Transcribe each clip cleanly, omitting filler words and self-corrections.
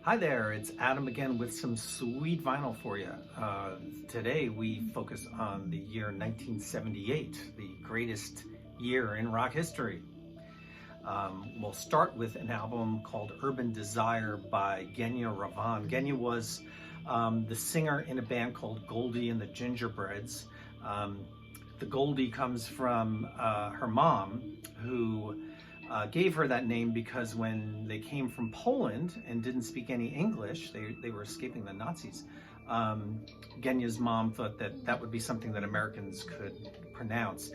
Hi there, it's Adam again with some sweet vinyl for you. Today we focus on the year 1978, the greatest year in rock history. We'll start with an album called Urban Desire by Genya Ravan. Genya was the singer in a band called Goldie and the Gingerbreads. The Goldie comes from her mom, who gave her that name because when they came from Poland and didn't speak any English, they were escaping the Nazis. Genya's mom thought that would be something that Americans could pronounce.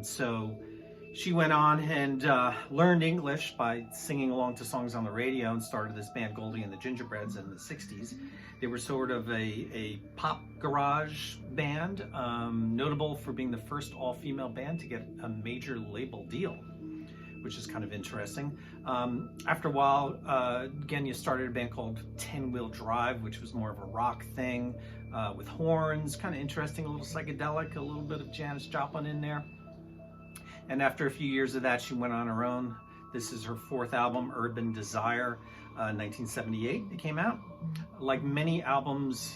So she went on and learned English by singing along to songs on the radio and started this band Goldie and the Gingerbreads in the 60s. They were sort of a pop garage band, notable for being the first all-female band to get a major label deal, which is kind of interesting. After a while, Genya started a band called 10 Wheel Drive, which was more of a rock thing with horns, kind of interesting, a little psychedelic, a little bit of Janis Joplin in there. And after a few years of that, she went on her own. This is her fourth album, Urban Desire, 1978 it came out. Like many albums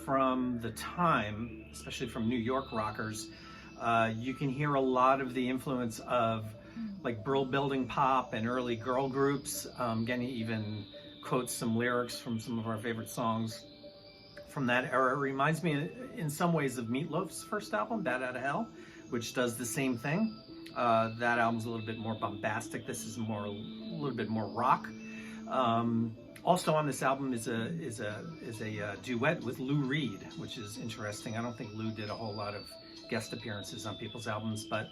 from the time, especially from New York rockers, you can hear a lot of the influence of like Brill Building pop and early girl groups. Genya even quotes some lyrics from some of our favorite songs from that era. It reminds me in some ways of Meatloaf's first album, Bat Outta Hell, which does the same thing. That album's a little bit more bombastic. This is a little bit more rock. Also on this album is a duet with Lou Reed, which is interesting. I don't think Lou did a whole lot of guest appearances on people's albums, but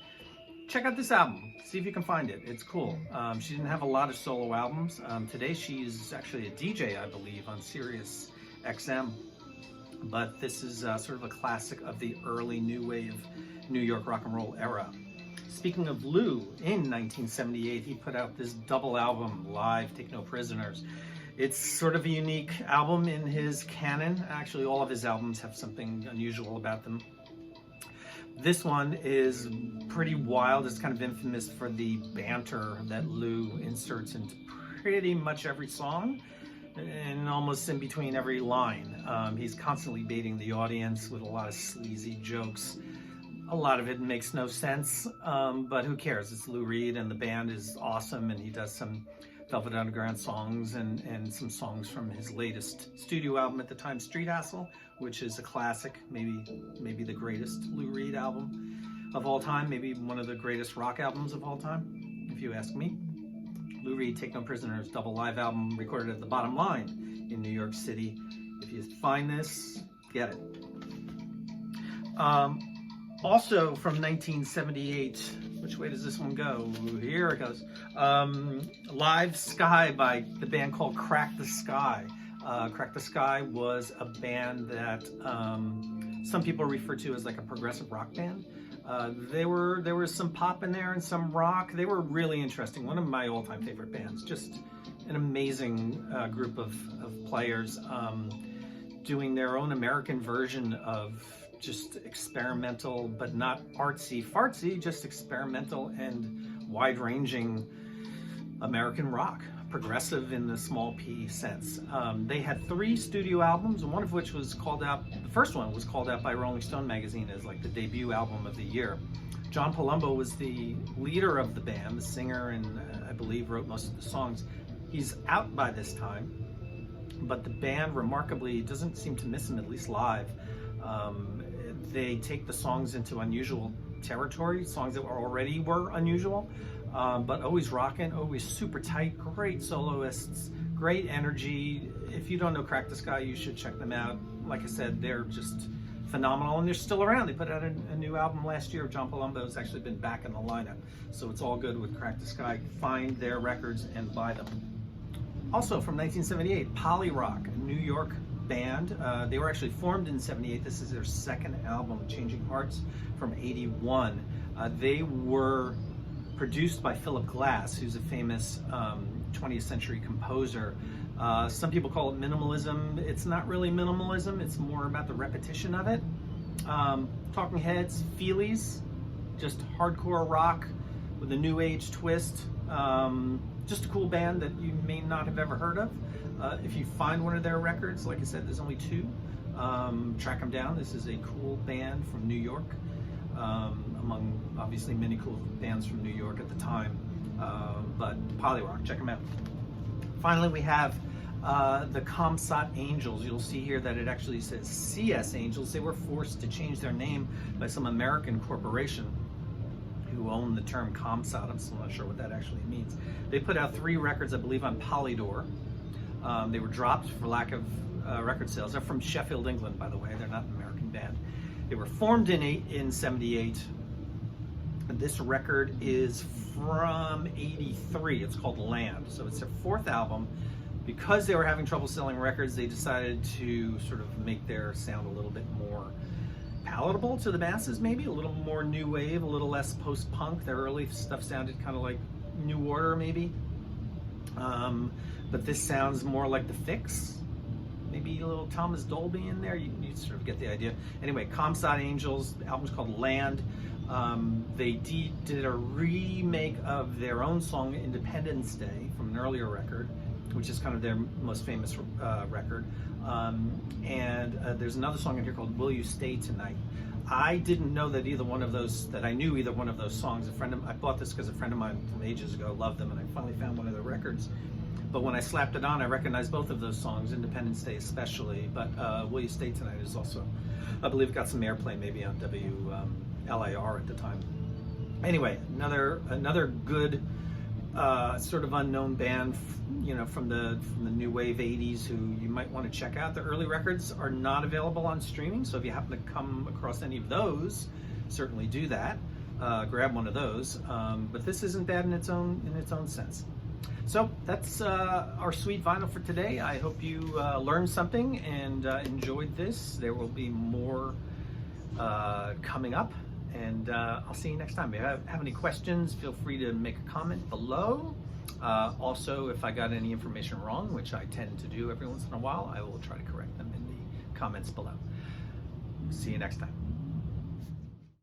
check out this album. See if you can find it. It's cool. She didn't have a lot of solo albums. Today she's actually a DJ, I believe, on Sirius XM. But this is sort of a classic of the early new wave New York rock and roll era. Speaking of Lou, in 1978, he put out this double album, Live, Take No Prisoners. It's sort of a unique album in his canon. Actually, all of his albums have something unusual about them. This one is pretty wild. It's kind of infamous for the banter that Lou inserts into pretty much every song and almost in between every line. He's constantly baiting the audience with a lot of sleazy jokes. A lot of it makes no sense, but who cares? It's Lou Reed and the band is awesome, and he does some Velvet Underground songs and some songs from his latest studio album at the time, Street Hassle, which is a classic, maybe the greatest Lou Reed album of all time, maybe one of the greatest rock albums of all time, if you ask me. Lou Reed, Take No Prisoners, double live album recorded at the Bottom Line in New York City. If you find this, get it. Also from 1978, which way does this one go? Here it goes. Live Sky by the band called Crack the Sky. Crack the Sky was a band that some people refer to as like a progressive rock band. There was some pop in there and some rock. They were really interesting. One of my all-time favorite bands. Just an amazing group of players doing their own American version of just experimental, but not artsy-fartsy, just experimental and wide-ranging American rock. Progressive in the small p sense. They had 3 studio albums, one of which was called out, the first one was called out by Rolling Stone magazine as like the debut album of the year. John Palumbo was the leader of the band, the singer, and I believe wrote most of the songs. He's out by this time, but the band remarkably doesn't seem to miss him, at least live. They take the songs into unusual territory, songs that already were unusual, but always rocking, always super tight, great soloists, great energy. If you don't know Crack the Sky, you should check them out. Like I said, they're just phenomenal, and they're still around. They put out a new album last year. John Palumbo's actually been back in the lineup, so it's all good with Crack the Sky. Find their records and buy them. Also from 1978, Polyrock, a New York band. They were actually formed in 78. This is their second album, Changing Hearts, from 81. They were produced by Philip Glass, who's a famous 20th century composer. Some people call it minimalism. It's not really minimalism, it's more about the repetition of it. Talking Heads, Feelies, just hardcore rock with a new age twist. just a cool band that you may not have ever heard of. If you find one of their records, like I said, there's only 2. Track them down. This is a cool band from New York, among obviously many cool bands from New York at the time, but Polyrock, check them out. Finally, we have the Comsat Angels. You'll see here that it actually says CS Angels. They were forced to change their name by some American corporation who owned the term Comsat. I'm still not sure what that actually means. They put out 3 records, I believe, on Polydor. They were dropped for lack of record sales. They're from Sheffield, England, by the way. They're not an American band. They were formed in 78. This record is from 83. It's called Land. So it's their 4th album. Because they were having trouble selling records, they decided to sort of make their sound a little bit more palatable to the masses, maybe a little more new wave, a little less post-punk. Their early stuff sounded kind of like New Order, maybe. But this sounds more like The Fix. Maybe a little Thomas Dolby in there. You sort of get the idea. Anyway, Comsat Angels, the album's called Land. They did a remake of their own song, Independence Day, from an earlier record, which is kind of their most famous record. And there's another song in here called Will You Stay Tonight? I didn't know that I knew either one of those songs. I bought this because a friend of mine from ages ago loved them, and I finally found one of their records. But when I slapped it on, I recognized both of those songs, Independence Day especially, but Will You Stay Tonight is also, I believe, got some airplay maybe on WLIR at the time. Anyway, another good sort of unknown band, from the new wave 80s, who you might want to check out. The early records are not available on streaming, so if you happen to come across any of those, certainly do that. Grab one of those. But this isn't bad in its own sense. So that's our sweet vinyl for today. I hope you learned something and enjoyed this. There will be more coming up, and I'll see you next time. If you have any questions, feel free to make a comment below. Also, if I got any information wrong, which I tend to do every once in a while, I will try to correct them in the comments below. See you next time.